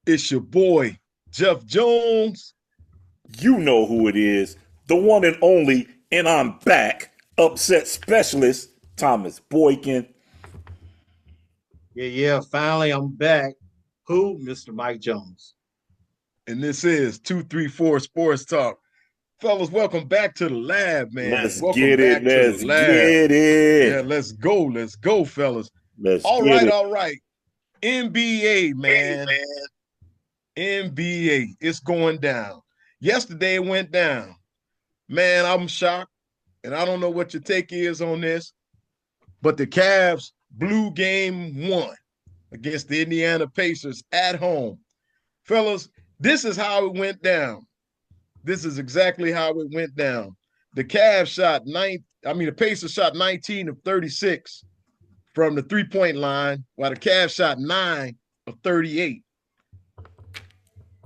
It's your boy, Jeff Jones. You know who it is. The one and only, and I'm back, upset specialist, Thomas Boykin. Yeah. Finally, I'm back. Who? Mr. Mike Jones. And this is 234 Sports Talk. Fellas, welcome back to the lab, man. Let's Welcome get it. back to the Let's lab. get Yeah, it. let's go. Let's go, fellas. Let's All get right, it. all right. NBA, man. NBA. It's going down. Yesterday it went down. Man, I'm shocked. And I don't know what your take is on this, but the Cavs blew game one against the Indiana Pacers at home. Fellas, this is how it went down. This is exactly how it went down. The Cavs shot the Pacers shot 19 of 36 from the three-point line, while the Cavs shot 9 of 38.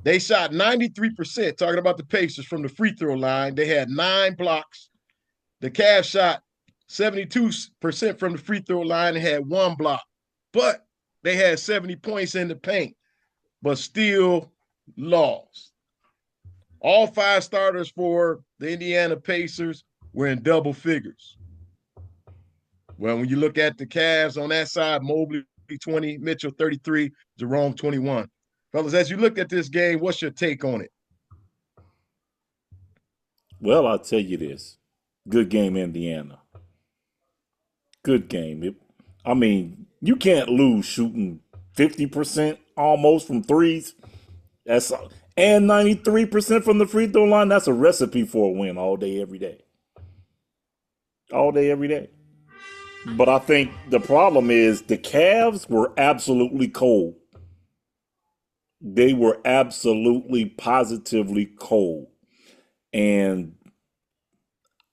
They shot 93%, talking about the Pacers, from the free throw line. They had 9 blocks. The Cavs shot 72% from the free throw line and had 1 block. But they had 70 points in the paint, but still lost. All 5 starters for the Indiana Pacers were in double figures. Well, when you look at the Cavs on that side, Mobley 20, Mitchell 33, Jerome 21. Fellas, as you look at this game, what's your take on it? Well, I'll tell you this. Good game, Indiana. Good game. You can't lose shooting 50% almost from threes. That's and 93% from the free throw line. That's a recipe for a win all day, every day. All day, every day. But I think the problem is the Cavs were absolutely cold. They were absolutely positively cold. And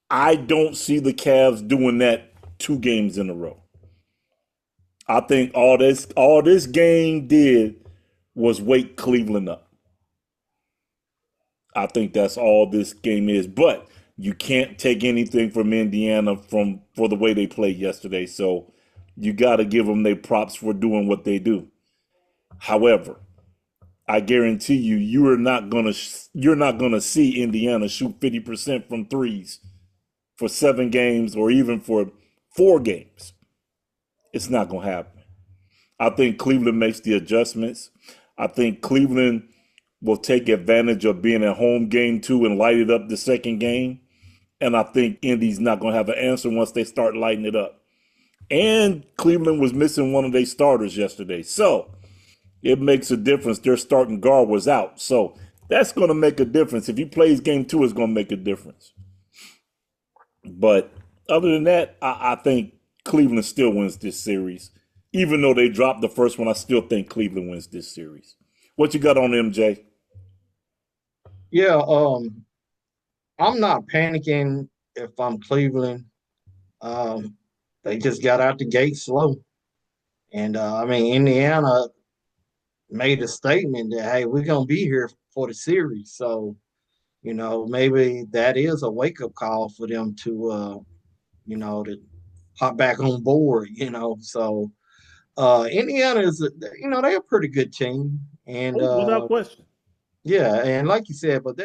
I don't see the Cavs doing that 2 games in a row. I think all this game did was wake Cleveland up. I think that's all this game is. But you can't take anything from Indiana for the way they played yesterday. So you got to give them their props for doing what they do. However, I guarantee you, you're not gonna see Indiana shoot 50% from threes for 7 games or even for 4 games. It's not gonna happen. I think Cleveland makes the adjustments. I think Cleveland will take advantage of being at home game 2 and light it up the second game. And I think Indy's not gonna have an answer once they start lighting it up. And Cleveland was missing one of their starters yesterday. So it makes a difference. Their starting guard was out. So that's going to make a difference. If he plays game 2, it's going to make a difference. But other than that, I think Cleveland still wins this series. Even though they dropped the first one, I still think Cleveland wins this series. What you got on MJ? Yeah, I'm not panicking if I'm Cleveland. Um, they just got out the gate slow. And Indiana made a statement that, hey, we're gonna be here for the series. So, maybe that is a wake-up call for them to hop back on board, So Indiana they're a pretty good team. And Oh, without question. yeah, and like you said, but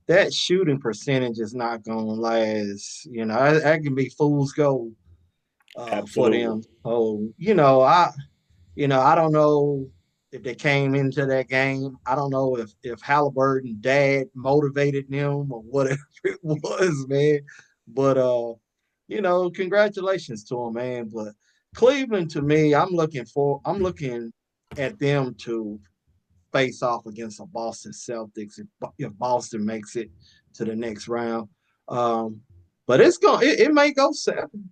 that shooting percentage is not gonna last. That can be fool's gold for Absolutely. them. So, I don't know if they came into that game. I don't know if Halliburton dad motivated them or whatever it was, man. But congratulations to them, man. But Cleveland, to me, I'm looking at them to face off against the Boston Celtics if Boston makes it to the next round. Um, but it may go 7.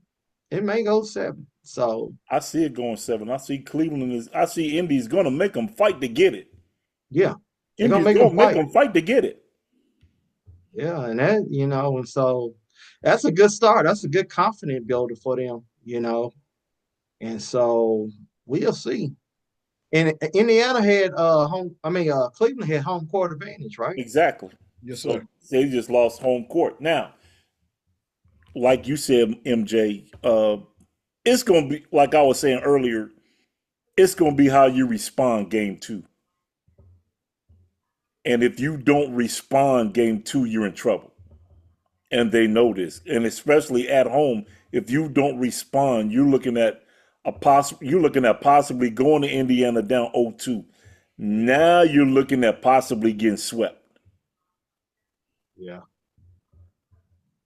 It may go 7. So I see it going 7. I see Indy's going to make them fight to get it. yeah, they're gonna Indy's make them going to make fight. them fight to get it. Yeah, and and so that's a good start. That's a good confidence builder for them. And so we'll see. And Indiana had Cleveland had home court advantage, right? Exactly. Yes, So sir. they just lost home court. Now, like you said, MJ, it's going to be, like I was saying earlier, it's going to be how you respond game 2. And if you don't respond game two, you're in trouble. And they know this. And especially at home, if you don't respond, you're looking at possibly going to Indiana down 0-2. Now you're looking at possibly getting swept. Yeah,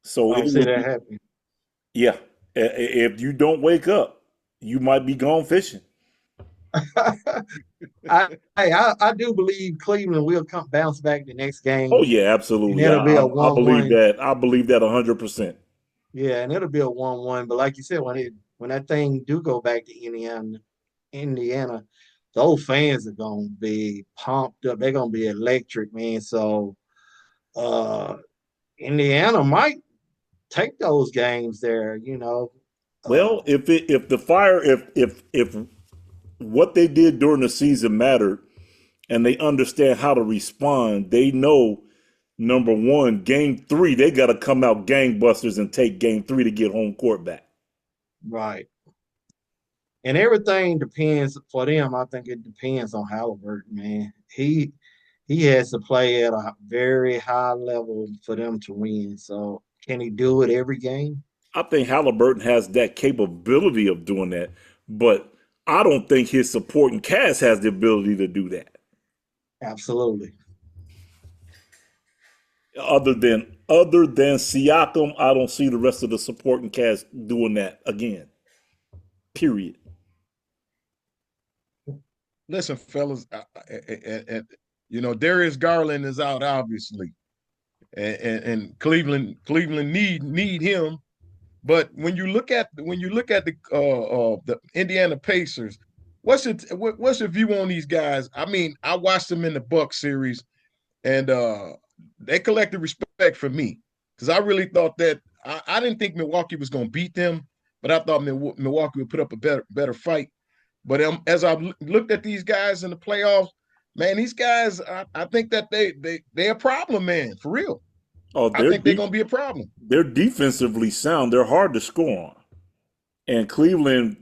So I it don't see would that be, happening. yeah. If you don't wake up, you might be gone fishing. I do believe Cleveland will come bounce back the next Oh game, yeah, and absolutely. it'll be a I believe 1-1. that. I believe that 100%. Yeah, and it'll be a 1-1. But like you said, when that thing do go back to Indiana, those fans are gonna be pumped up. They're gonna be electric, man. So uh Indiana might take those games there. Well, Uh if the fire if what they did during the season mattered and they understand how to respond, they know number one, game three, they got to come out gangbusters and take game three to get home court back. right. And everything depends for them. I think it depends on Halliburton, man. He has to play at a very high level for them to win. So can he do it every game? I think Halliburton has that capability of doing that, but I don't think his supporting cast has the ability to do that. Absolutely. Other than Siakam, I don't see the rest of the supporting cast doing that again. Period. Listen, fellas, Darius Garland is out obviously, and Cleveland need him. But when you look at the Indiana Pacers, what's your view on these guys? I mean, I watched them in the Buck series, and they collected respect from me because I really thought that I didn't think Milwaukee was going to beat them, but I thought Milwaukee would put up a better fight. But as I've looked at these guys in the playoffs, man, these guys, I think that they a problem, man, for real. Oh, I think they're gonna be a problem. they're defensively sound. They're hard to score on, and Cleveland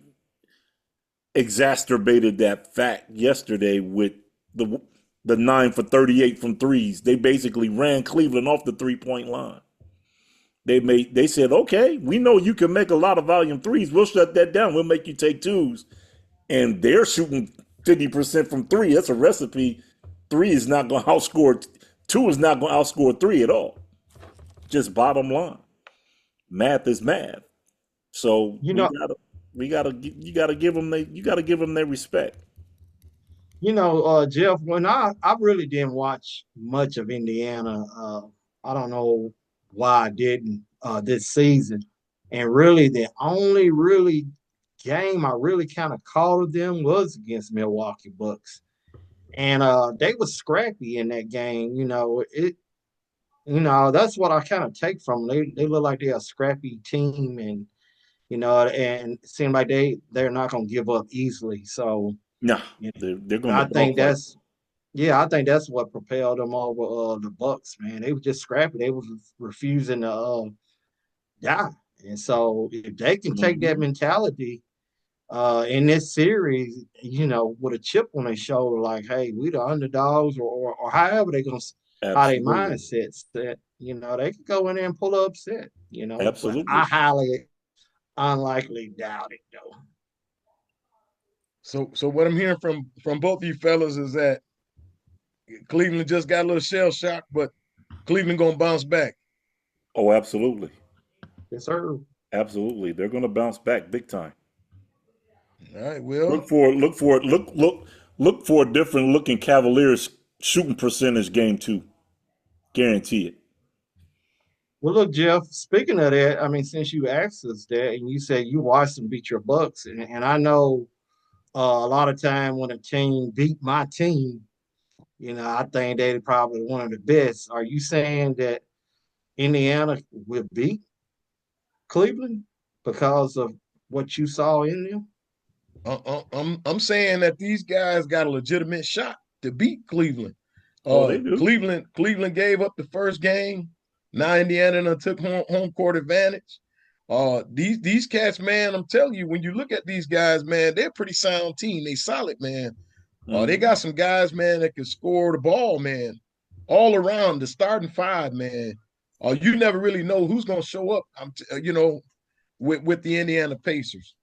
exacerbated that fact yesterday with the the 9 for 38 from threes. They basically ran Cleveland off the 3 point line. They said, okay, we know you can make a lot of volume threes. We'll shut that down. We'll make you take twos. And they're shooting 50% from three. That's a recipe. Three is not going to outscore. Two is not going to outscore three at all. Just bottom line. Math is math. So You know, you gotta give them their respect. Jeff, when I really didn't watch much of Indiana. I don't know why I didn't this season. And really the only really game I really kind of called of them was against Milwaukee Bucks. And they were scrappy in that game. That's what I kind of take from them. They look like they're a scrappy team, and it seems like they're not gonna give up easily. So Nah, you know, they're gonna I think dogfight. that's what propelled them over the Bucks, man. They were just scrappy. They was refusing to die. And so if they can take that Mm-hmm. mentality in this series, with a chip on their shoulder, like, hey, we the underdogs, or however they're gonna how their Absolutely. mindset set, they could go in there and pull up upset, but I Absolutely. highly unlikely doubt it though. So what I'm hearing from both of you fellas is that Cleveland just got a little shell shock, but Cleveland gonna bounce back. Oh, absolutely. Yes, sir. Absolutely. They're gonna bounce back big time. All right, well, Look for a different looking Cavaliers shooting percentage game two. Guarantee it. Well, look, Jeff, speaking of that, I mean, since you asked us that and you said you watched them beat your Bucks, and I know a lot of time when a team beat my team, I think they're probably one of the best. Are you saying that Indiana will beat Cleveland because of what you saw in them? I'm saying that these guys got a legitimate shot to beat Cleveland. Oh, they do. Cleveland gave up the first game. Now Indiana took home court advantage. These cats, man, I'm telling you, when you look at these guys, man, they're a pretty sound team. They solid, man. They Mm-hmm. got some guys, man, that can score the ball, man. all around the starting five, man. You never really know who's going to show up. With the Indiana Pacers.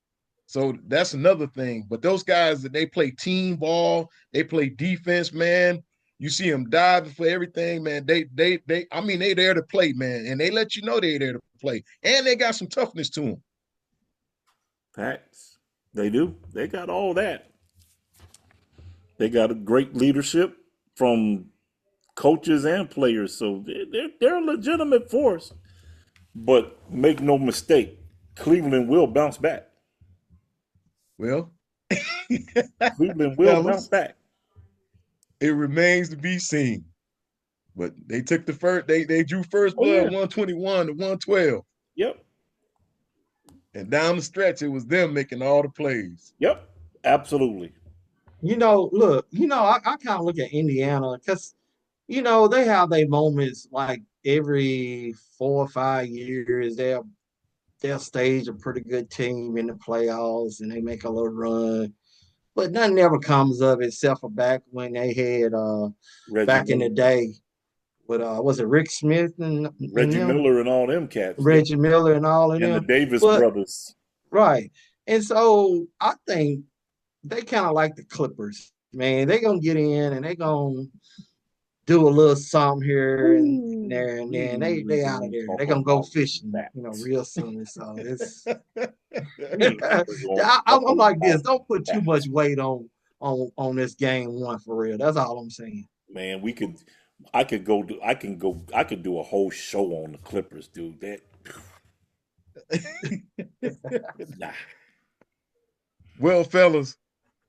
So that's another thing. But those guys that they play team ball, they play defense, man. You see them diving for everything, man. They. I mean, they there to play, man, and they let you know they there to play, and they got some toughness to them. Facts. They do. They got all that. They got a great leadership from coaches and players, so they're a legitimate force. But make no mistake, Cleveland will bounce back. Well, Cleveland will bounce fellas, back. it remains to be seen. But they took the first. They drew first Oh blood yeah. 121 to 112, Yep. and down the stretch it was them making all the plays. Yep. Absolutely. Look, I kind of look at Indiana because, they have their moments like every 4 or 5 years. They'll stage a pretty good team in the playoffs and they make a little run. But nothing ever comes of it except for back when they had Reggie back in the Miller. day with was it Rick Smith and Reggie them? Miller and all them cats. Yep. Reggie Miller and all of And the them. Davis But brothers. right. And so I think they kind of like the Clippers, man. They're gonna get in and they're gonna do a little something here and Ooh, there, and then we they out of gonna there. talk They're gonna go about fishing, that. real soon. So it's We gonna I'm talk like this. about Don't put too that. much weight on this game one for real. That's all I'm saying. Man, we could I could go do I could do a whole show on the Clippers, dude. That nah. Well, fellas,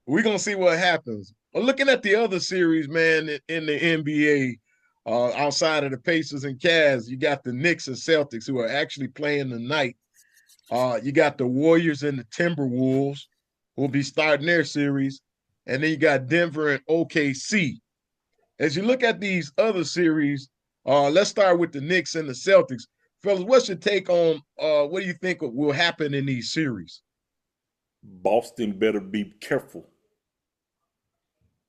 we're gonna see what happens. Well, looking at the other series, man, in the NBA, outside of the Pacers and Cavs, you got the Knicks and Celtics who are actually playing tonight. You got the Warriors and the Timberwolves who will be starting their series, and then you got Denver and OKC. As you look at these other series, let's start with the Knicks and the Celtics. Fellas, what's your take on what do you think will happen in these series? Boston better be careful.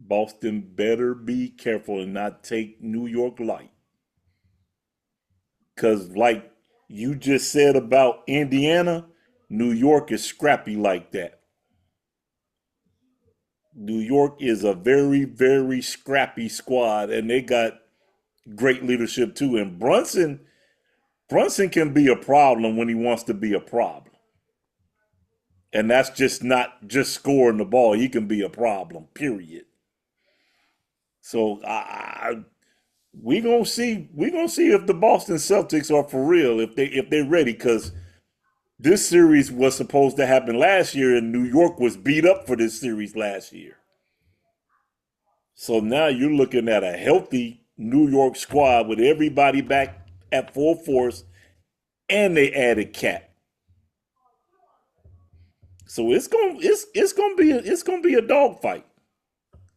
Boston better be careful and not take New York light. Cause like you just said about Indiana, New York is scrappy like that. New York is a very, very scrappy squad, and they got great leadership too. And Brunson can be a problem when he wants to be a problem. And that's just not just scoring the ball. He can be a problem, period. So we gonna see if the Boston Celtics are for real, if they're ready, because this series was supposed to happen last year, and New York was beat up for this series last year. So now you're looking at a healthy New York squad with everybody back at full force, and they added Cat. So it's gonna be a dogfight,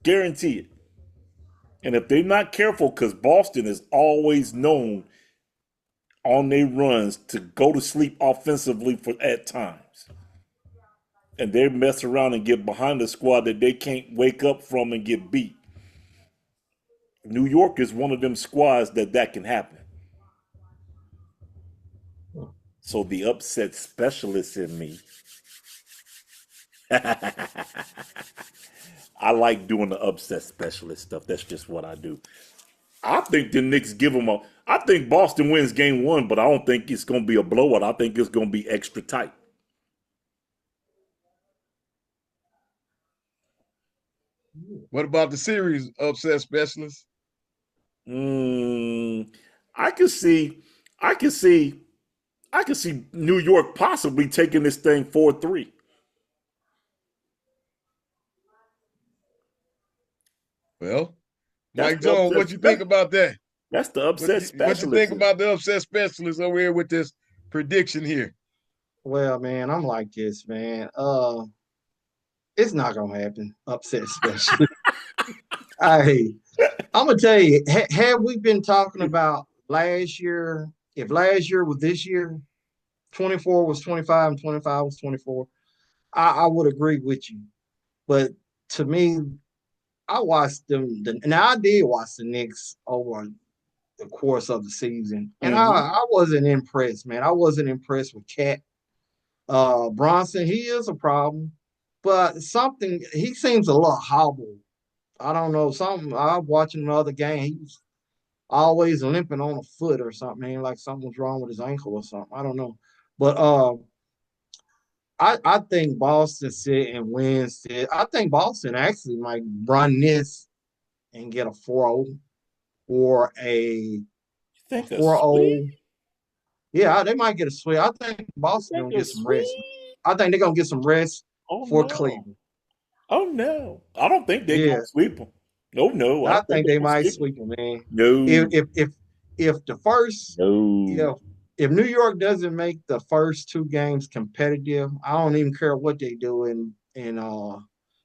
guarantee it. And if they're not careful, because Boston is always known on their runs to go to sleep offensively for at times, and they mess around and get behind a squad that they can't wake up from and get beat. New York is one of them squads that can happen. So the upset specialist in me, I like doing the upset specialist stuff. That's just what I do. I think the Knicks give them a. I think Boston wins game one, but I don't think it's going to be a blowout. I think it's going to be extra tight. What about the series upset specialist? Mm, I can see, I can see, I can see New York possibly taking this thing 4-3. Well, That's Mike the Jones, upset. what you think about that? That's the upset What you think specialist. about the upset specialist over here with this prediction here? Well, man, I'm like this, man. It's not gonna happen. Upset, especially. I I'm gonna tell you, had we been talking about last year, if last year was this year, 24 was 25 and 25 was 24, I would agree with you. But to me, I watched them. Now I did watch the Knicks over the course of the season, and Hmm. I wasn't impressed, man. I wasn't impressed with Cat Bronson. He is a problem, but something he seems a little hobbled. I don't know something. I was watching another game. He was always limping on a foot or something. Like something was wrong with his ankle or something. I don't know, but I think Boston sit and wins it. I think Boston actually might run this and get a 4-0 or You a think a 4-0. sweep? Yeah, they might get a sweep. I think You Boston think gonna a get some rest. sweep? I think they're gonna get some rest Oh for no. Cleveland. Oh no. I don't think they're Yeah, gonna sweep them. Oh no, I I don't think think they're they gonna might sweep them. sweep them, man. If No. if if if the first, No. if if New York doesn't make the first two games competitive, I don't even care what they do in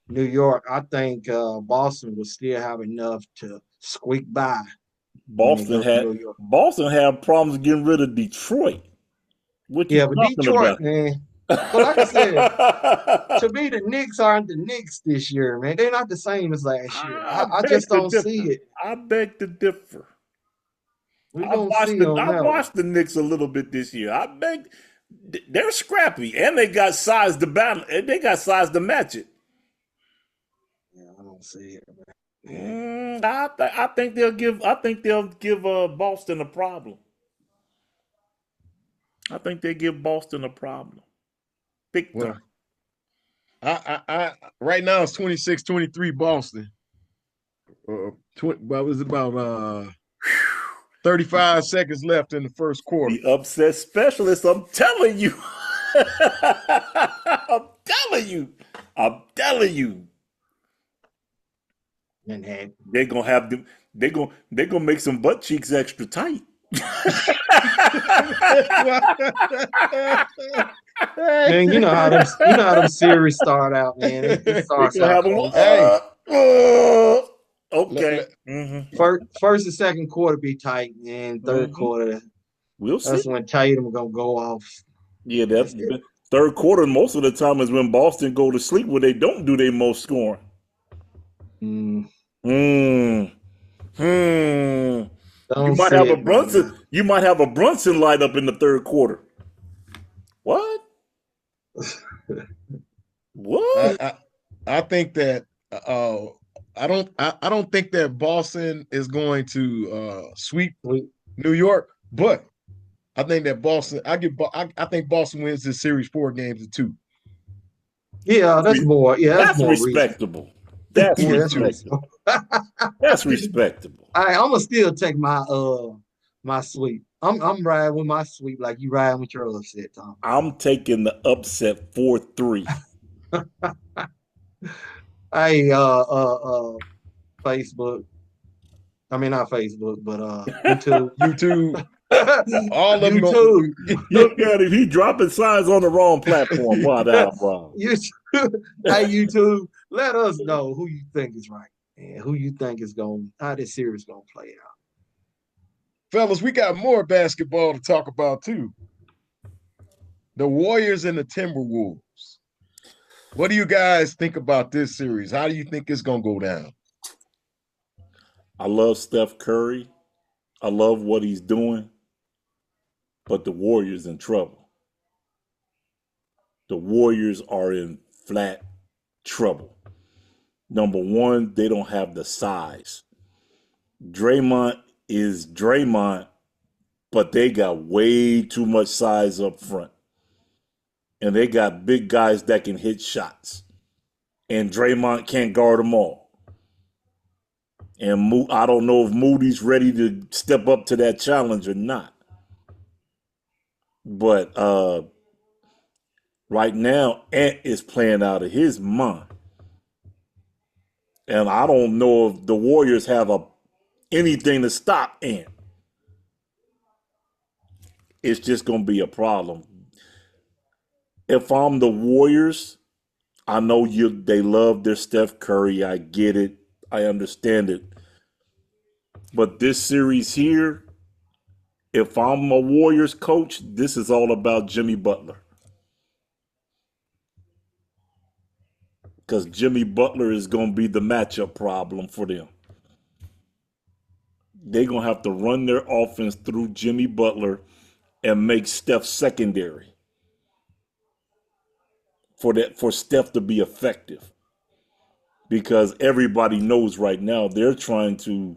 New York. I think Boston will still have enough to squeak by when they Boston go to had New York. Boston had problems getting rid of Detroit. What you Yeah, but talking Detroit, about? man. But like I said, to me, the Knicks aren't the Knicks this year, man. They're not the same as last year. I I beg just to don't see differ. it. I beg to differ. We gonna see on I that one. watched the Knicks a little bit this year. I beg. They're scrappy and they got size to battle. And they got size to match it. Yeah, I don't see it, man. I think they'll give. I think they'll give Boston a problem. I think they give Boston a problem. Big time. Well, I right now it's 26-23 Boston. What was it about 35 seconds left in the first quarter. The upset specialist. I'm telling you. I'm telling you. I'm telling you. Manhattan. They're gonna have them. They're gonna make some butt cheeks extra tight. Man, you know how them series start out, man. It They're starts gonna out have a cold. little. Hey, let, Okay. let, First and second quarter be tight, and third Hmm. quarter, We'll that's see. when Tatum gonna go off. Yeah, That's it. that third quarter most of the time is when Boston go to sleep where they don't do their most scoring. Mm, Hmm. Hmm. You don't might see have a it right Brunson. now. You might have a Brunson light up in the third quarter. What? I, What? I I think that uh I don't think that Boston is going to sweep We, New York, but I think that Boston I think Boston wins this series 4 games to 2. that's That's more reasonable. respectable. That's Yeah, that's 4-2. respectable. reasonable. That's respectable. I'm gonna still take my sweep. I'm riding with my sweep like you riding with your upset, Tom. I'm taking the upset 4-3. Hey, Facebook. I mean not Facebook, but YouTube. YouTube, all of them going YouTube. Look at him. He dropping signs on the wrong platform. What out, bro? YouTube. Hey, YouTube. Let us know who you think is right and who you think is going how this series gonna play out. Fellas, we got more basketball to talk about too. The Warriors and the Timberwolves. What do you guys think about this series? How do you think it's going to go down? I love Steph Curry. I love what he's doing, but the Warriors in trouble. The Warriors are in flat trouble. Number one, they don't have the size. Draymond is Draymond, but they got way too much size up front. And they got big guys that can hit shots. And Draymond can't guard them all. And I don't know if Moody's ready to step up to that challenge or not. But right now, Ant is playing out of his mind. And I don't know if the Warriors have anything to stop Ant. It's just going to be a problem. If I'm the Warriors, I know they love their Steph Curry. I get it. I understand it. But this series here, if I'm a Warriors coach, this is all about Jimmy Butler. because Jimmy Butler is going to be the matchup problem for them. They're going to have to run their offense through Jimmy Butler and make Steph secondary for Steph to be effective. Because everybody knows right now they're trying to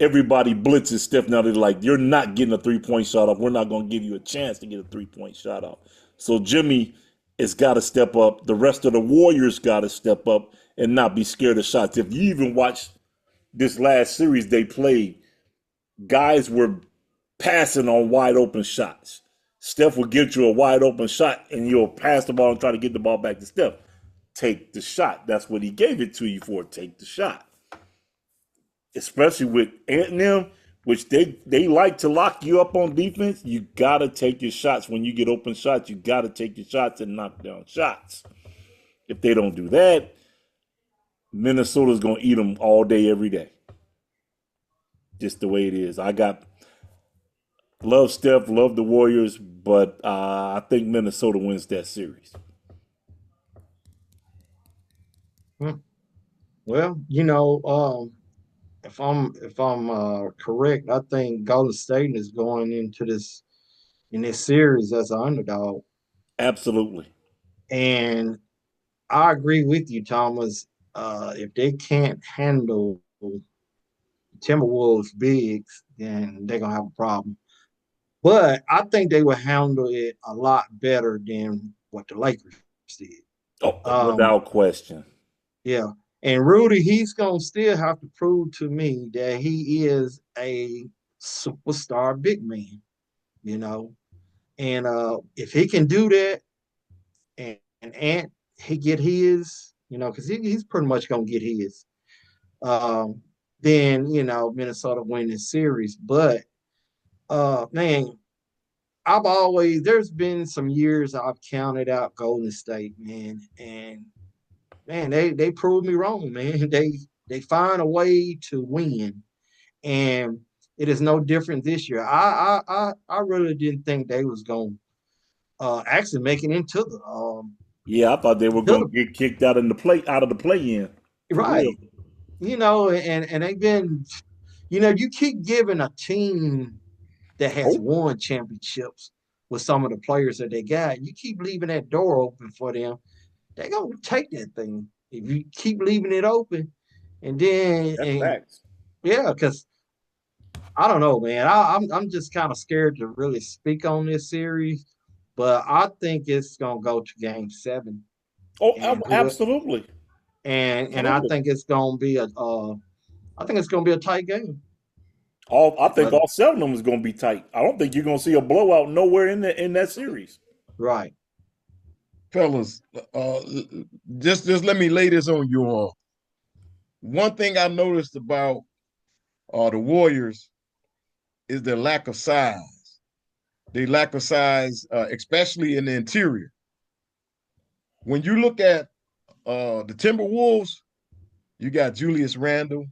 everybody blitzes Steph now. They're like, you're not getting a 3-point shot off. We're not going to give you a chance to get a 3-point shot off. So Jimmy has got to step up. The rest of the Warriors got to step up and not be scared of shots. If you even watch this last series they played, guys were passing on wide open shots. Steph will get you a wide open shot and you'll pass the ball and try to get the ball back to Steph. Take the shot. That's what he gave it to you for. Take the shot. Especially with Ant and them, which they like to lock you up on defense, you got to take your shots. When you get open shots, you got to take your shots and knock down shots. If they don't do that, Minnesota's going to eat them all day, every day. Just the way it is. Love Steph, love the Warriors, but I think Minnesota wins that series. Well, if I'm correct, I think Golden State is going into this series as an underdog, Absolutely. and I agree with you, Thomas. If they can't handle Timberwolves bigs, then they're gonna have a problem. But I think they will handle it a lot better than what the Lakers did. Oh, Um, without question. yeah. And Rudy, he's gonna still have to prove to me that he is a superstar big man, you know. And if he can do that and Ant he get his, because he's pretty much gonna get his, um, then Minnesota win this series. But man, there's been some years I've counted out Golden State, man, and man, they proved me wrong, man. They find a way to win, and it is no different this year. I really didn't think they was going to actually make it Yeah, I thought they were to going to get kicked out of the play-in. the For real. right, and they've been, you keep giving a team that has Oh, won championships with some of the players that they got. You keep leaving that door open for them. They're gonna take that thing if you keep leaving it open. And then, that's and facts. yeah, because I don't know, man. I'm just kind of scared to really speak on this series, but I think it's gonna go to Game 7, Oh, and who absolutely. and I Absolutely. think it's gonna be a tight game. I think But all 7 of them is going to be tight. I don't think you're going to see a blowout nowhere in that series. right, Fellas, just let me lay this on you all. One thing I noticed about the Warriors is their lack of size. They lack of size, especially in the interior. When you look at the Timberwolves, you got Julius Randle.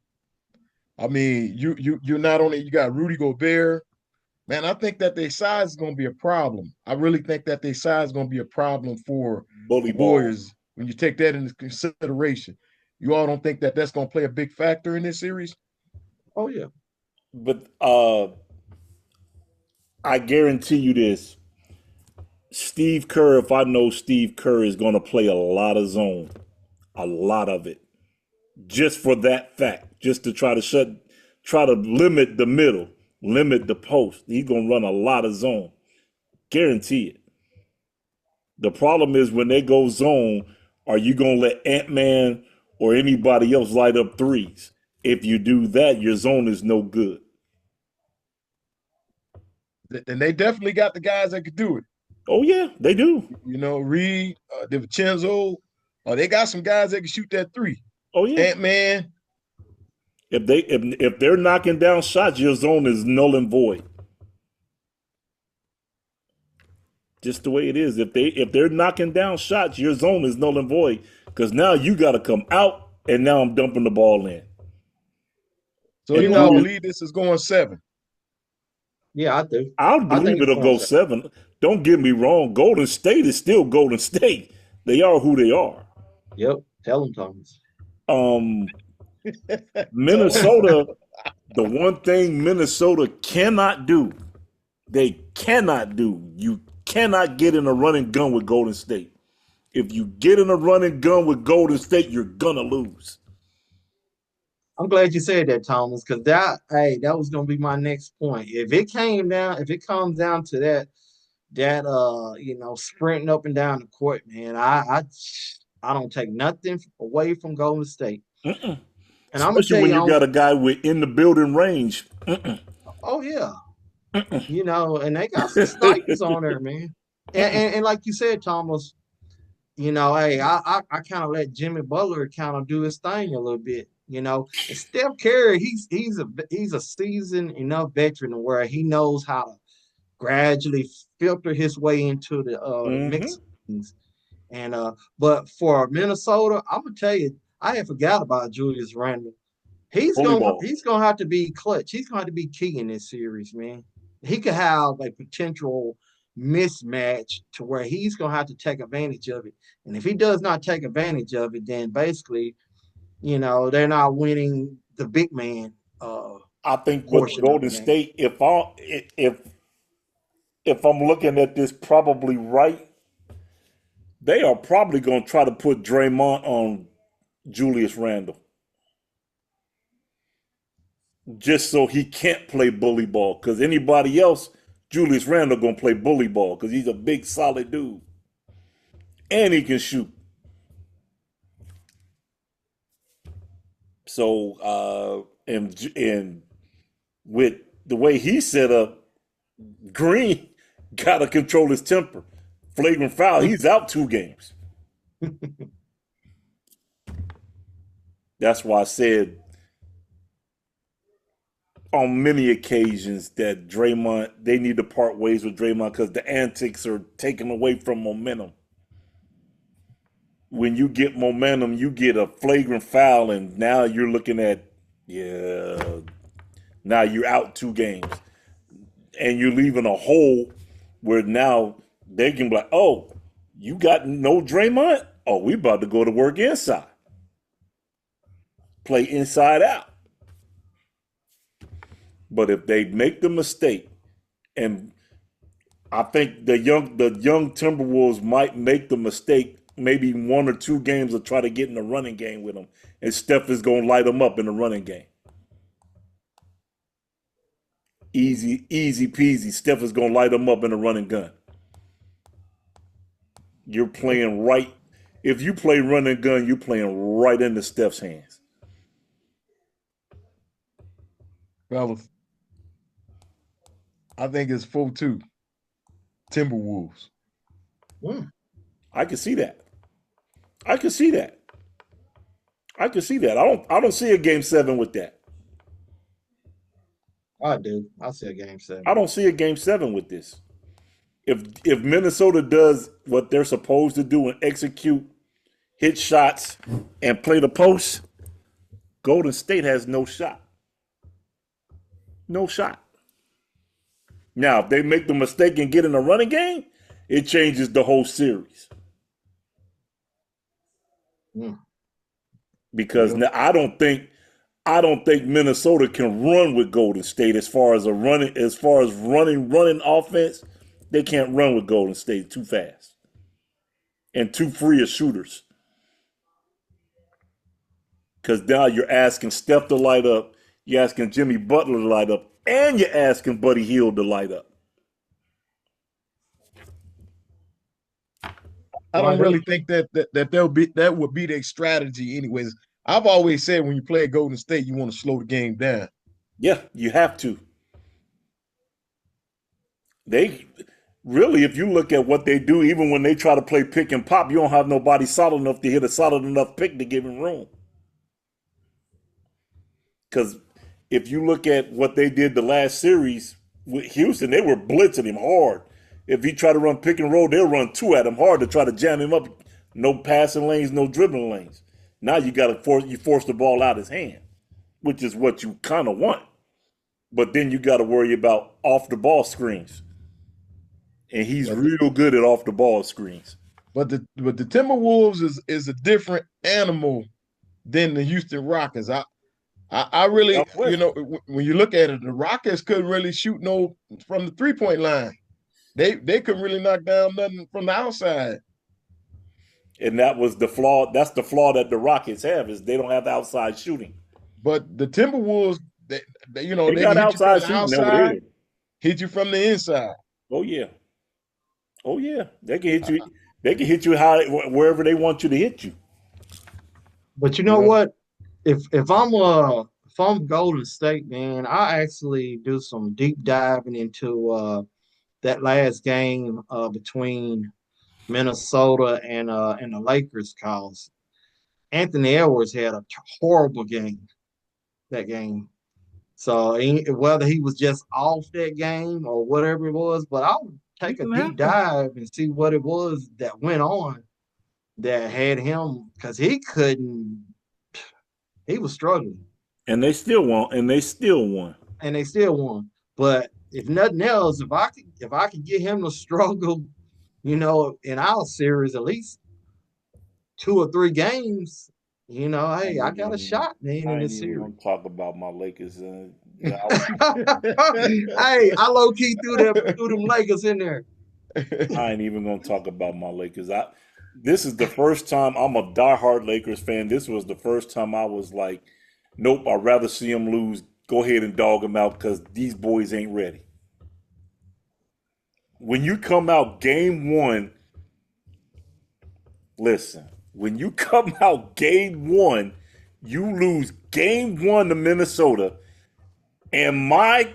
I mean, you not only you got Rudy Gobert. Man, I think that their size is going to be a problem. I really think that their size is going to be a problem for the Bully ball. Warriors when you take that into consideration. You all don't think that that's going to play a big factor in this series? oh yeah, But I guarantee you this. Steve Kerr, if I know Steve Kerr is going to play a lot of zone, a lot of it, just for that fact, just to try to limit the middle, limit the post. He's going to run a lot of zone. Guarantee it. The problem is when they go zone, are you going to let Ant-Man or anybody else light up threes? If you do that, your zone is no good. And they definitely got the guys that could do it. Oh, yeah, they do. Reed, DiVincenzo, they got some guys that can shoot that three. Oh, yeah. Ant-Man. If they're knocking down shots, your zone is null and void. Just the way it is. If they're knocking down shots, your zone is null and void. Because now you got to come out, and now I'm dumping the ball in. So And you you all know, believe this is going 7? yeah, I do. I'll I think believe it's it'll going go to. 7. Don't get me wrong. Golden State is still Golden State. They are who they are. Yep. Tell him, Thomas. Um, Tell him. Minnesota, the one thing Minnesota cannot do, they cannot do, you cannot get in a running gun with Golden State. If you get in a running gun with Golden State, you're gonna lose. I'm glad you said that, Thomas, because that was gonna be my next point. If it comes down to that sprinting up and down the court, man, I don't take nothing away from Golden State. Mm-mm. And I'm gonna Especially tell when you you got a guy with in the building range. Mm-mm. oh yeah, Mm-mm. and they got some snipers on there, man. And like you said, Thomas, hey, I kind of let Jimmy Butler kind of do his thing a little bit. And Steph Curry, he's a seasoned enough veteran where he knows how to gradually filter his way into the mix Mm-hmm. of things. And but for Minnesota, I'm gonna tell you, I had forgot about Julius Randle. Bully ball. He's gonna have to be clutch. He's gonna have to be key in this series, man. He could have a potential mismatch to where he's gonna have to take advantage of it. And if he does not take advantage of it, then basically, they're not winning the big man I think with portion of the Golden game. State, if I'm looking at this probably right, they are probably going to try to put Draymond on Julius Randle just so he can't play bully ball. Because anybody else, Julius Randle going to play bully ball because he's a big, solid dude and he can shoot. So and with the way he's set up, Green got to control his temper. Flagrant foul, he's out 2 games. That's why I said on many occasions that Draymond, they need to part ways with Draymond because the antics are taken away from momentum. When you get momentum, you get a flagrant foul, and now you're looking at, yeah, now you're out 2 games. And you're leaving a hole where now they can be like, oh, you got no Draymond? Oh, we about to go to work inside. Play inside out. But if they make the mistake, and I think the young Timberwolves might make the mistake, maybe 1 or 2 games to try to get in the running game with them, and Steph is gonna light them up in the running game. Easy, easy peasy. Steph is gonna light them up in the running gun. You're playing right. If you play running gun, you're playing right into Steph's hands. Fellas, I think it's 4-2 Timberwolves. Mm, I can see that. I can see that. I can see that. I don't see a game 7 with that. I do. I see a game I 7. don't see a game 7 with this. If Minnesota does what they're supposed to do and execute, hit shots, and play the post, Golden State has no shot. No shot. Now, if they make the mistake and get in a running game, it changes the whole series. Mm, Because Yeah. now I don't think Minnesota can run with Golden State as far as running offense. They can't run with Golden State too fast and too free of shooters. Because now you're asking Steph to light up, you're asking Jimmy Butler to light up, and you're asking Buddy Hield to light up. I well, don't really think that would be their strategy anyways. I've always said when you play Golden State, you want to slow the game down. Yeah, you have to. They really, if you look at what they do, even when they try to play pick and pop, you don't have nobody solid enough to hit a solid enough pick to give him room. Because if you look at what they did the last series with Houston, they were blitzing him hard. If he tried to run pick and roll, they'll run 2 at him hard to try to jam him up. No passing lanes, no dribbling lanes. Now you got to force the ball out his hand, which is what you kind of want. But then you got to worry about off the ball screens, and he's But real good at off the ball screens. but the Timberwolves is a different animal than the Houston Rockets. I I'm really, with when you look at it, the Rockets couldn't really shoot no from the 3-point line. They couldn't really knock down nothing from the outside. you. And that was the flaw. That's the flaw that the Rockets have is they don't have outside shooting. But the Timberwolves, They they can got hit you from outside the shooting over outside, there. hit you from the inside. Oh yeah. Oh yeah. They can hit you. They can hit you how wherever they want you to hit you. But you You know know, what? If I'm Golden State, man, I actually do some deep diving into that last game between Minnesota and the Lakers, cause Anthony Edwards had a horrible game that game. So whether he was just off that game or whatever it was, but I would It take a can deep happen. dive and see what it was that went on that had him because he couldn't. He was struggling, And they still won. And they still won. and they still won. But if nothing else, if I could get him to struggle, in our series at least 2 or 3 games, I hey, ain't I got a even. shot, man, I in ain't this even series. gonna talk about my Lakers. Hey, I low key threw them Lakers in there. I ain't even gonna talk about my Lakers. This is the first time I'm a diehard Lakers fan. This was the first time I was like, nope, I'd rather see them lose. Go ahead and dog them out because these boys ain't ready. When you come out game one, listen, when you come out game one, you lose game one to Minnesota, and my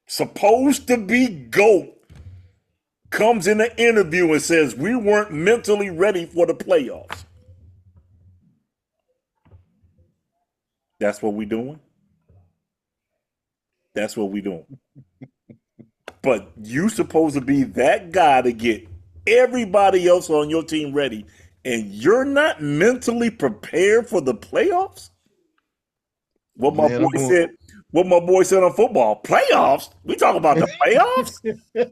supposed to be GOAT comes in an interview and says we weren't mentally ready for the playoffs. That's what we doing. That's what we doing. But you supposed to be that guy to get everybody else on your team ready, and you're not mentally prepared for the playoffs. What my Man, boy said. What my boy said on football playoffs. We talk about the playoffs.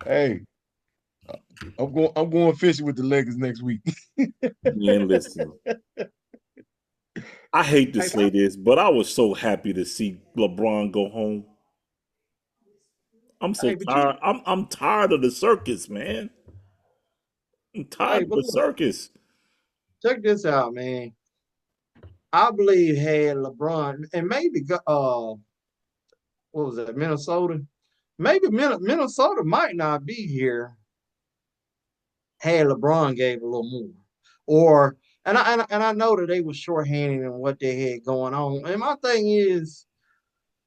hey, I'm going fishing with the Lakers next week. Man, listen. I hate to Hey, say this, but I was so happy to see LeBron go home. I'm so hey, tired. I'm tired of the circus, man. I'm tired of but the look, circus. check this out, man. I believe had LeBron and maybe what was that, Minnesota? Maybe Minnesota might not be here had LeBron gave a little more. Or and I know that they were shorthanded in what they had going on. And my thing is,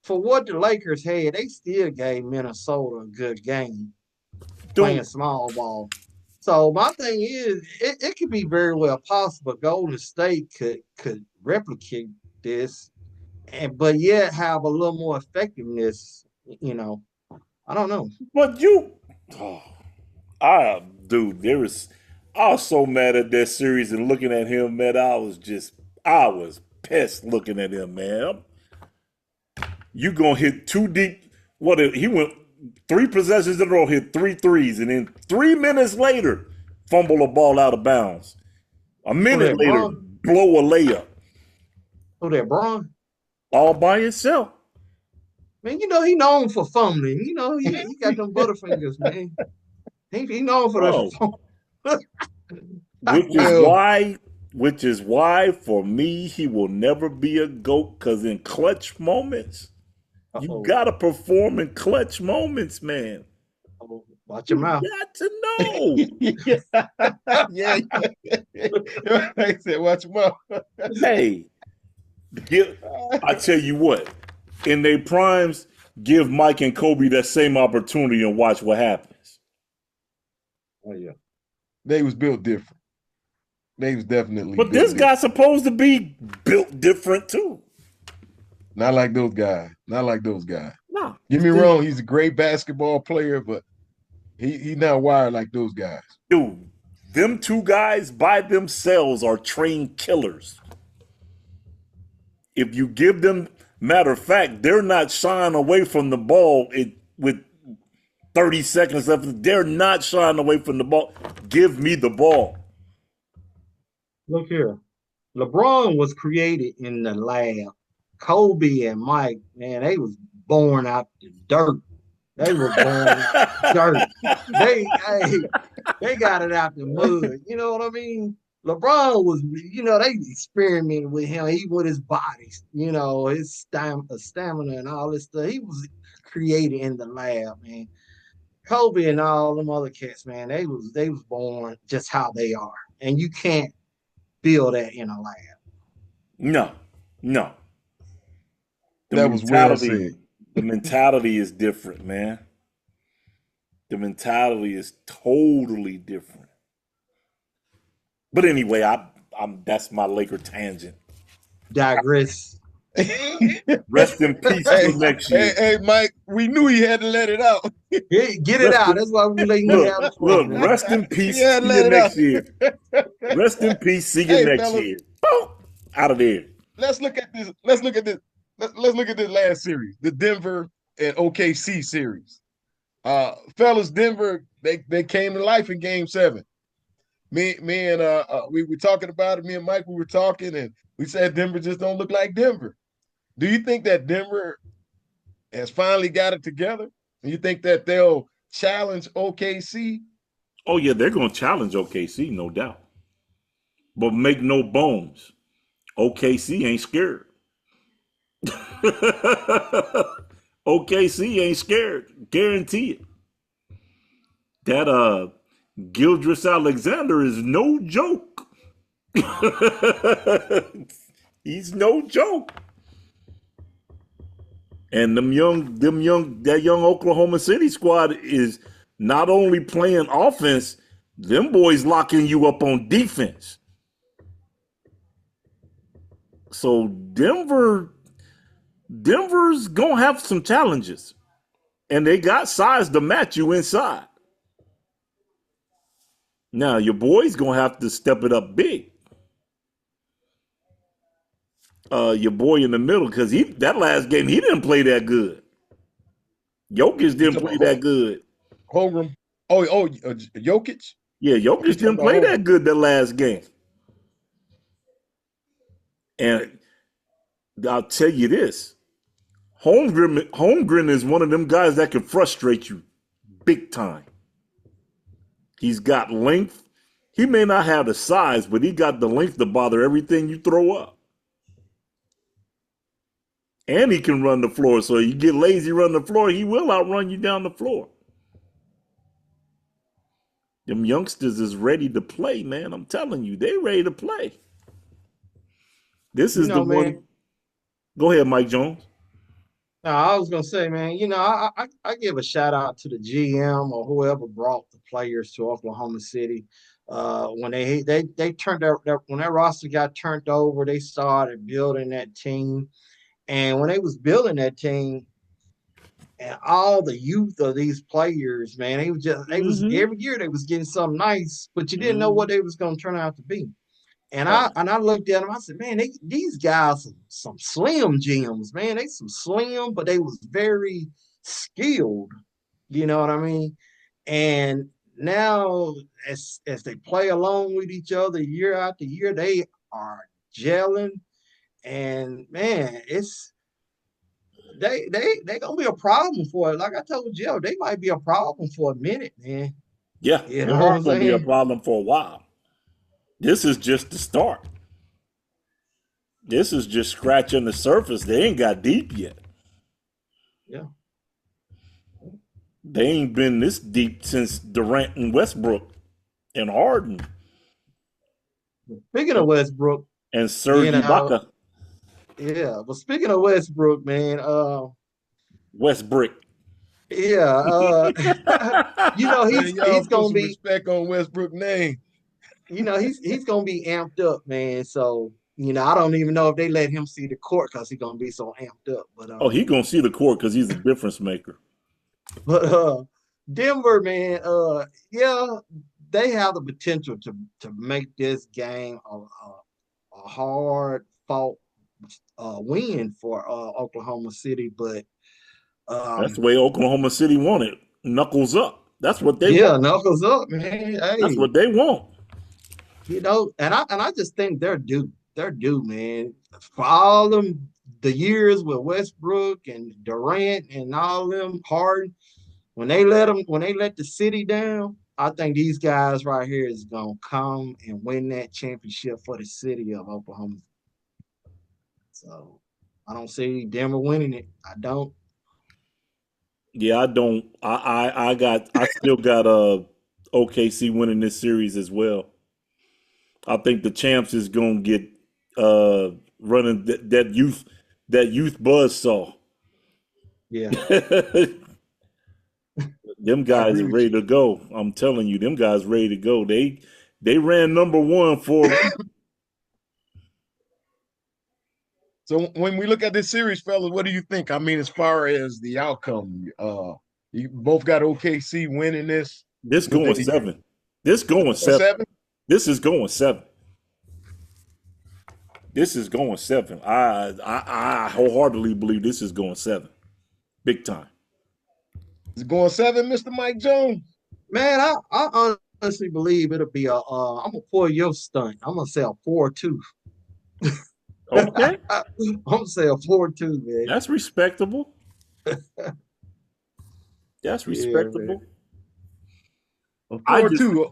for what the Lakers had, they still gave Minnesota a good game Don't playing small ball. So my thing is, it could be very well possible Golden State could replicate this, but yet have a little more effectiveness. I don't know. but you oh, dude, I was so mad at that series and looking at him, man. I was pissed looking at him, man. You gonna hit too deep. He went 3 possessions in a row, hit three threes, and then 3 minutes later, fumble a ball out of bounds. A Who minute that later, Braun? blow a layup Who that Braun? all by itself. Man, he known for fumbling. He got them butterfingers, man. He known for Bro, the. which is well, why, which is why for me he will never be a GOAT because in clutch moments, you Uh-oh. gotta perform in clutch moments, man. Uh-oh. Watch your You mouth. got to know. yeah, yeah. Like I said, watch your mouth. Hey, give, I tell you what, in their primes, give Mike and Kobe that same opportunity and watch what happens. Oh yeah. They was built different. They was definitely But built this different. guy's supposed to be built different too. Not like those guys. Not like those guys. Nah, Get me see, wrong, he's a great basketball player, but he not wired like those guys. dude, them two guys by themselves are trained killers. If you give them, matter of fact, they're not shying away from the ball with 30 seconds left. They're not shying away from the ball. Give me the ball. Look here. LeBron was created in the lab. Kobe and Mike, man, they was born out the dirt. They was born out the dirt. Hey, they got it out the mud. You know what I mean? LeBron was, they experimented with him, even with his body, his stamina and all this stuff. He was created in the lab, man. Kobe and all them other cats, man, they was born just how they are. And you can't build that in a lab. No, no. The That was well mentality, said. the mentality is different, man. The mentality is totally different. But anyway, I'm that's my Laker tangent. Digress. hey, Rest in peace till next year. hey, Mike, we knew he had to let it out. Get it Rest out. in, That's why we letting you look, have the floor, look, man. rest in He peace. had to See you let it out. next year. Rest in peace. See you Hey, next fellas, year. Boom, out of there. let's look at this. Let's look at this. Let's look at this last series, the Denver and OKC series. Fellas, Denver, they came to life in Game 7. Me and we were talking about it. Me and Mike, we were talking, and we said Denver just don't look like Denver. Do you think that Denver has finally got it together? And you think that they'll challenge OKC? Oh yeah, they're gonna challenge OKC, no doubt. But make no bones, OKC ain't scared. OKC ain't scared. Guarantee it. That Gildress Alexander is no joke. He's no joke. And that young Oklahoma City squad is not only playing offense, them boys locking you up on defense. So Denver's gonna have some challenges. And they got size to match you inside. Now your boy's gonna have to step it up big. Your boy in the middle, because he that last game he didn't play that good. Jokic You didn't talking play about that good. Holgram? Jokic? Yeah, Or you Jokic talking didn't about play Holgram? that good that last game. And I'll tell you this: Holmgren is one of them guys that can frustrate you big time. He's got length. He may not have the size, but he got the length to bother everything you throw up. And he can run the floor. So you get lazy running the floor, he will outrun you down the floor. Them youngsters is ready to play, man. I'm telling you, they ready to play. This You is the know, one. man. Go ahead, Mike Jones. No, I was gonna say, man. I give a shout out to the GM or whoever brought the players to Oklahoma City. When they turned when that roster got turned over, they started building that team. And when they was building that team, and all the youth of these players, man, they was Mm-hmm. every year they was getting something nice, but you didn't know what Mm-hmm. they was gonna turn out to be. And I Oh, and I looked at them. I said, man, these guys some slim gems, man. They some slim, but they was very skilled. You know what I mean? And now, as they play along with each other year after year, they are gelling. And man, they gonna be a problem for it. Like I told Joe, they might be a problem for a minute, man. yeah, You they know what are I'm going to be a saying? problem for a while. This is just the start. This is just scratching the surface. They ain't got deep yet. Yeah. They ain't been this deep since Durant and Westbrook and Harden Speaking of Westbrook, and you Serge know, Ibaka. yeah. But speaking of Westbrook, man, Westbrook. yeah, Man, y'all he's put gonna some be, respect on Westbrook name. he's gonna be amped up, man. So I don't even know if they let him see the court because he's gonna be so amped up. But Oh, he gonna see the court because he's a difference maker. but Denver, man, yeah, they have the potential to make this game a hard fought win for Oklahoma City, but That's the um, way Oklahoma City won it. Knuckles up. That's what they Yeah, want. knuckles up, man. That's Hey, what they want. and I just think they're due. They're due, man. For all them the years with Westbrook and Durant and all them Harden, when they let the city down, I think these guys right here is gonna come and win that championship for the city of Oklahoma. So I don't see Denver winning it. I don't. Yeah, I don't. I still got OKC winning this series as well. I think the champs is gonna get running that youth buzz saw. Yeah, Them I guys agree are with ready you. to go. I'm telling you, them guys ready to go. They ran number one for So when we look at this series, fellas, what do you think? I mean, as far as the outcome, you both got OKC winning this this with going the seven. This going seven. seven. This is going seven. This is going seven. I wholeheartedly believe this is going seven. Big time. Is it going seven, Mr. Mike Jones? Man, I honestly believe it'll be I'm gonna pull your stunt. I'm gonna say a 4-2. Okay. I'm gonna say a 4-2, man. That's respectable. That's Yeah, man. respectable. A I four just two.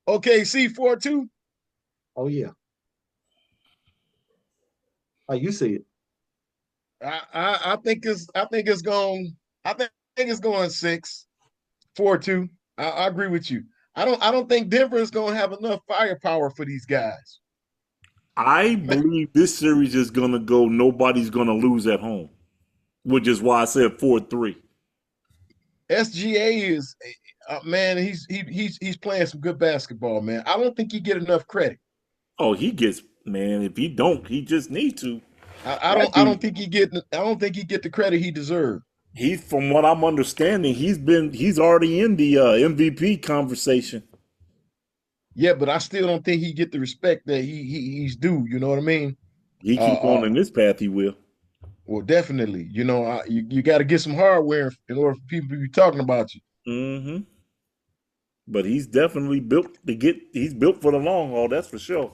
OKC 4-2. Oh yeah. How you see it? I think it's going. I think it's going 6-4-2. I agree with you. I don't think Denver is going to have enough firepower for these guys. I believe this series is gonna go. Nobody's gonna lose at home, which is why I said 4-3. SGA is man. He's playing some good basketball, man. I don't think he get enough credit. Oh, he gets man. If he don't, he just need to. I That don't I dude. don't think he get I don't think he get the credit he deserved. He, from what I'm understanding, he's already in the MVP conversation. Yeah, but I still don't think he get the respect that he's due. You know what I mean? He keep Uh, on in this path. He will. well, definitely. You got to get some hardware in order for people to be talking about you. Hmm. But he's definitely built to get. He's built for the long haul. That's for sure.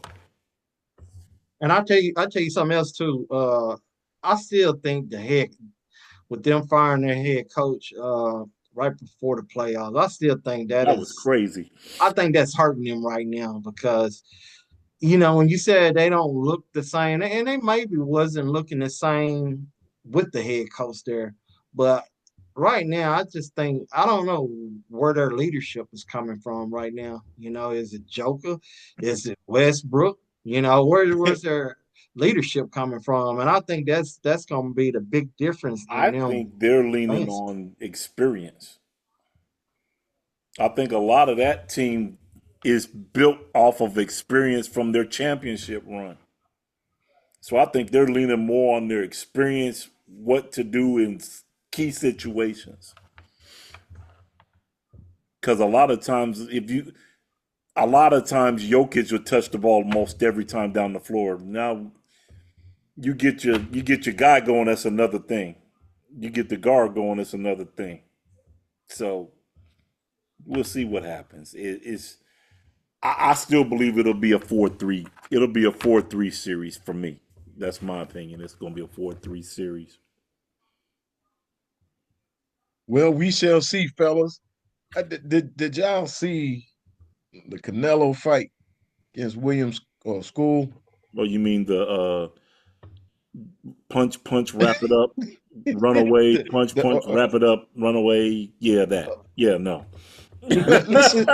And I tell you something else too. I still think the heck with them firing their head coach right before the playoffs, I still think That was crazy. I think that's hurting them right now because when you said they don't look the same, and they maybe wasn't looking the same with the head coach there, but right now I just think I don't know where their leadership is coming from right now. Is it Joker? Is it Westbrook? Where's their leadership coming from? And I think that's going to be the big difference in I them. think they're leaning Thanks. on experience. I think a lot of that team is built off of experience from their championship run. So I think they're leaning more on their experience, what to do in key situations. Because a lot of times Jokic will touch the ball most every time down the floor. Now you get your guy going, that's another thing. You get the guard going, that's another thing. So we'll see what happens. I still believe it'll be a 4-3. It'll be a 4-3 series for me. That's my opinion. It's going to be a 4-3 series. Well, we shall see, fellas. Did y'all see the Canelo fight against Williams or School? Oh, you mean the punch, punch, wrap it up, run away, the, punch, the, punch, wrap it up, run away. Yeah, that. Yeah, no. listen.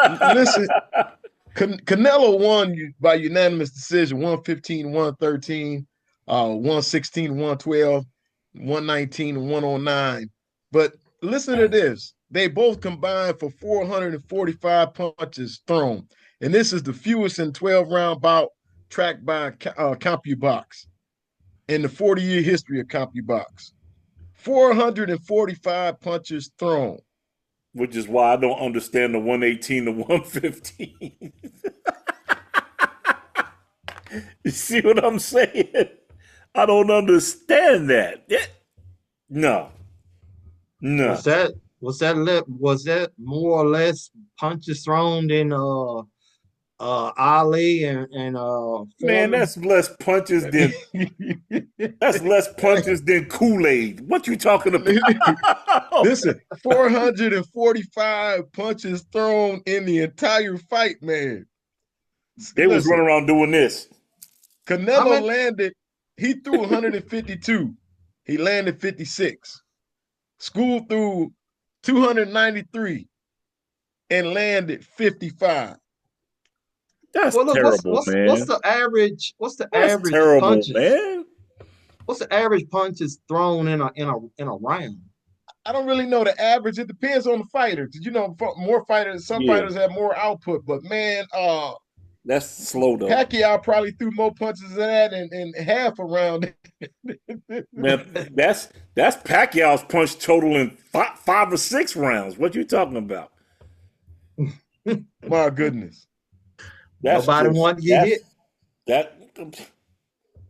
Canelo won by unanimous decision 115 113, 116 112, 119 109. But listen to this. They both combined for 445 punches thrown. And this is the fewest in 12-round bout tracked by CompuBox in the 40-year history of CompuBox. 445 punches thrown. Which is why I don't understand the 118 to 115. You see what I'm saying? I don't understand that. No, no. What's that? was that more or less punches thrown than Ali and Man, Foreman? that's less punches than Kool-Aid. What you talking about? Listen, 445 punches thrown in the entire fight, man. They was Listen, running around doing this. How Canelo many? landed, he threw 152. He landed 56. School threw 293 and landed 55. That's Well, look, terrible, what's man. the average? What's the That's average terrible, punches? man. What's the average punches thrown in a round? I don't really know the average. It depends on the fighter. Cause you know, more fighters, some Yeah, fighters have more output. But man, that's slow though. Pacquiao probably threw more punches than that in half a round. Man, that's Pacquiao's punch total in five or six rounds. What you talking about? My goodness. That's Nobody just wanted to get hit. that.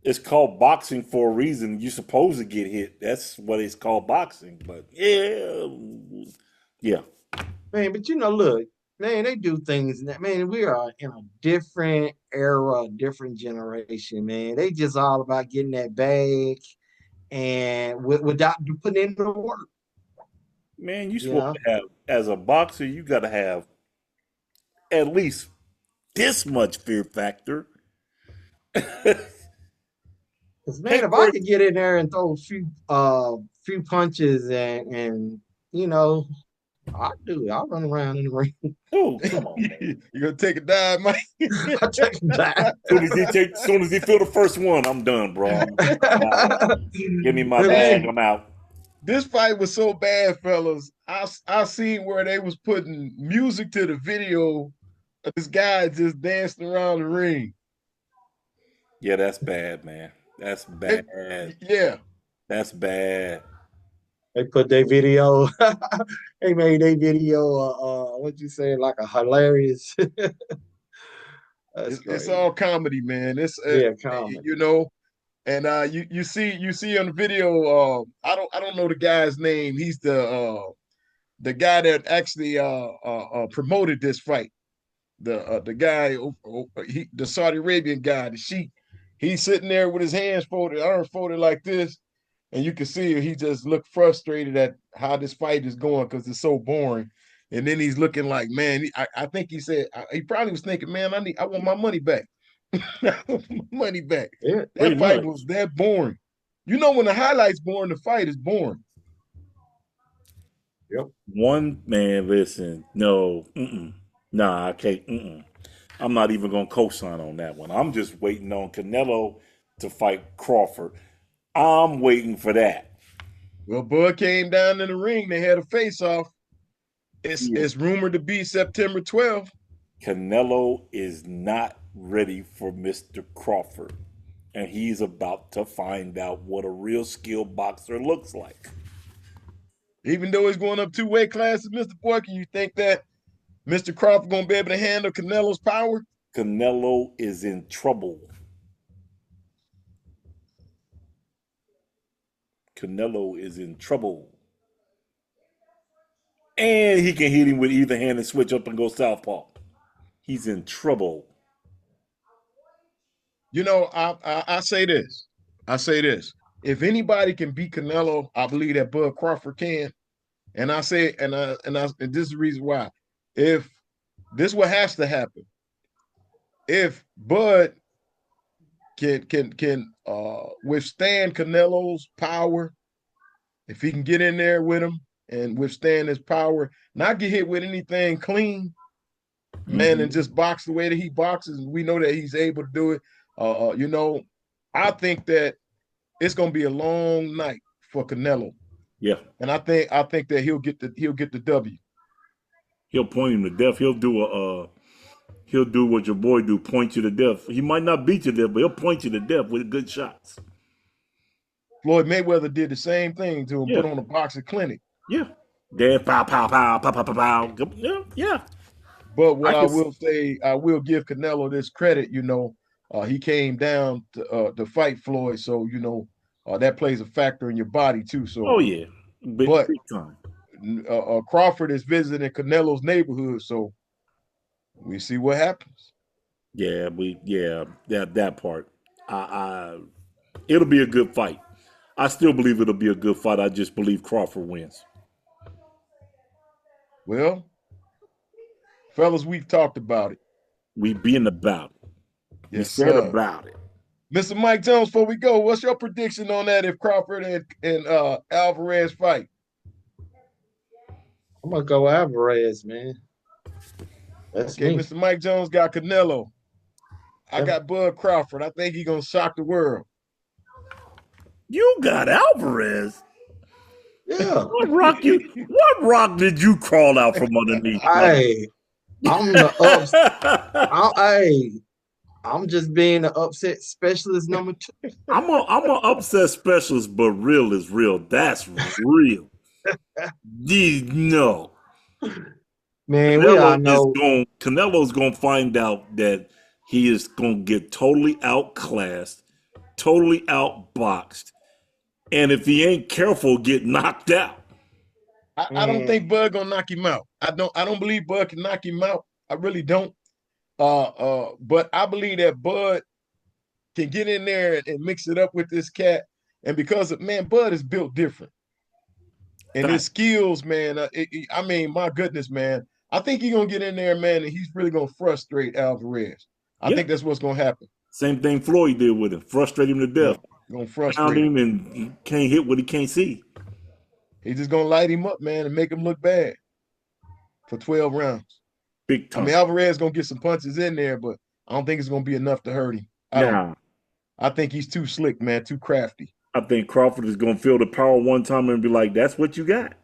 It's called boxing for a reason. You're supposed to get hit. That's what it's called boxing. But yeah, yeah. Man, but look, man, they do things. Man, we are in a different era, different generation, man. They just all about getting that bag and without putting in the work. Man, you You supposed know, to have as a boxer. You got to have at least this much fear factor. because man, Hey, if I for could get in there and throw a few punches and you know, I do it. I'll run around in the ring. oh, come on, man. You're gonna take a dive, Mike. I take him down. Soon as he feel the first one, I'm done, bro. I'm out. Give me my bag. Man, I'm out. this fight was so bad, fellas. I seen where they was putting music to the video of this guy just dancing around the ring. Yeah, that's bad, man. That's It, bad. yeah, That's bad. They put their video. They made their video. What you say? Like a hilarious. That's it's crazy. all comedy, man. It's Yeah, comedy. you know, and you see on the video. I don't know the guy's name. He's the guy that actually promoted this fight. The guy, the Saudi Arabian guy, the Sheikh. He's sitting there with his hands folded, arms folded like this, and you can see he just looked frustrated at how this fight is going because it's so boring. And then he's looking like, man, I think he said he probably was thinking, man, I want my money back. I want my money back. Yeah, Pretty That fight much. was that boring. You know, when the highlights boring, the fight is boring. yep. One man, listen, no, nah, I can't. I'm not even gonna co-sign on that one. I'm just waiting on Canelo to fight Crawford. I'm waiting for that. Well, Bud came down in the ring. They had a face off. Yeah. It's rumored to be September 12th. Canelo is not ready for Mr. Crawford, and he's about to find out what a real skilled boxer looks like. Even though he's going up two weight classes, Mr. Boykin, you think that Mr. Crawford gonna be able to handle Canelo's power? Canelo is in trouble. Canelo is in trouble. And he can hit him with either hand and switch up and go southpaw. He's in trouble. You know, I say this. I say this. If anybody can beat Canelo, I believe that Bud Crawford can. And I say, and this is the reason why. If this what has to happen, if Bud can withstand Canelo's power, if he can get in there with him and withstand his power, not get hit with anything clean, man, and Mm-hmm. just box the way that he boxes, we know that he's able to do it. You know, I think that it's going to be a long night for Canelo, Yeah. and I think that he'll get the W. He'll point him to death. He'll do what your boy do, point you to death. He might not beat you to death, but he'll point you to death with good shots. Floyd Mayweather did the same thing to him, Yeah. put on a boxing clinic. Yeah. Dead pow pow pow pow pow pow pow. Yeah. Yeah. But what I I can will say, I will give Canelo this credit. You know, he came down to fight Floyd, so you know that plays a factor in your body too. So, oh yeah. Big but big time. Crawford is visiting Canelo's neighborhood, so we see what happens. That part. I it'll be a good fight. I still believe it'll be a good fight. I just believe Crawford wins. Well, fellas, we've talked about it. We been about it. We Yes, said sir. about it. Mr. Mike Jones, before we go, what's your prediction on that if Crawford and Alvarez fight? I'm gonna go Alvarez, man. That's Okay, me. Mr. Mike Jones got Canelo. I Yeah. got Bud Crawford. I think he's gonna shock the world. You got Alvarez. Yeah. What rock did you crawl out from underneath, buddy? Hey, I'm the ups. Hey, I'm just being the upset specialist number two. I'm a upset specialist, but real is real. That's real. No. Man, we all know. Canelo's gonna find out that he is gonna get totally outclassed, totally outboxed, and if he ain't careful, get knocked out. I don't think Man, Bud gonna knock him out. I don't believe Bud can knock him out. I really don't. But I believe that Bud can get in there and mix it up with this cat. And because of man, Bud is built different. And his Fact. skills, man, I mean, my goodness, man. I think he's gonna get in there, man, and he's really gonna frustrate Alvarez. I Yeah. think that's what's gonna happen. Same thing Floyd did with him. Frustrate him to Yeah, death. gonna Pound frustrate him. him and he can't hit what he can't see. He's just gonna light him up, man, and make him look bad for 12 rounds. Big I mean, time. Alvarez gonna get some punches in there, but I don't think it's gonna be enough to hurt him. I don't. Now, I think he's too slick, man, too crafty. I think Crawford is gonna feel the power one time and be like, that's what you got.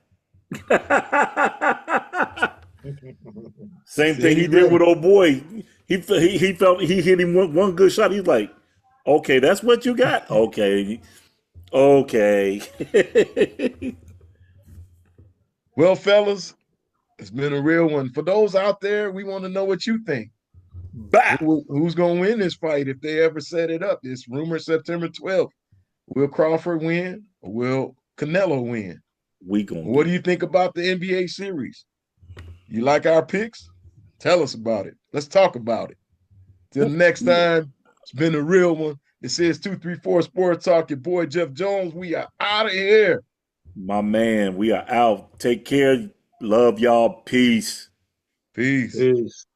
Same Said thing he he did ready. with old boy. He felt he hit him one good shot. He's like, okay, that's what you got. Okay, okay. Well, fellas, it's been a real one. For those out there, we want to know what you think. Bap. Who's gonna win this fight if they ever set it up? It's rumored September 12th. Will Crawford win or will Canelo win? We gonna What get do you think about the NBA series? You like our picks? Tell us about it. Let's talk about it. Till next yeah. time, it's been a real one. It says 234 Sports Talk. Your boy Jeff Jones. We are out of here. My man, we are out. Take care. Love y'all. Peace. Peace. peace.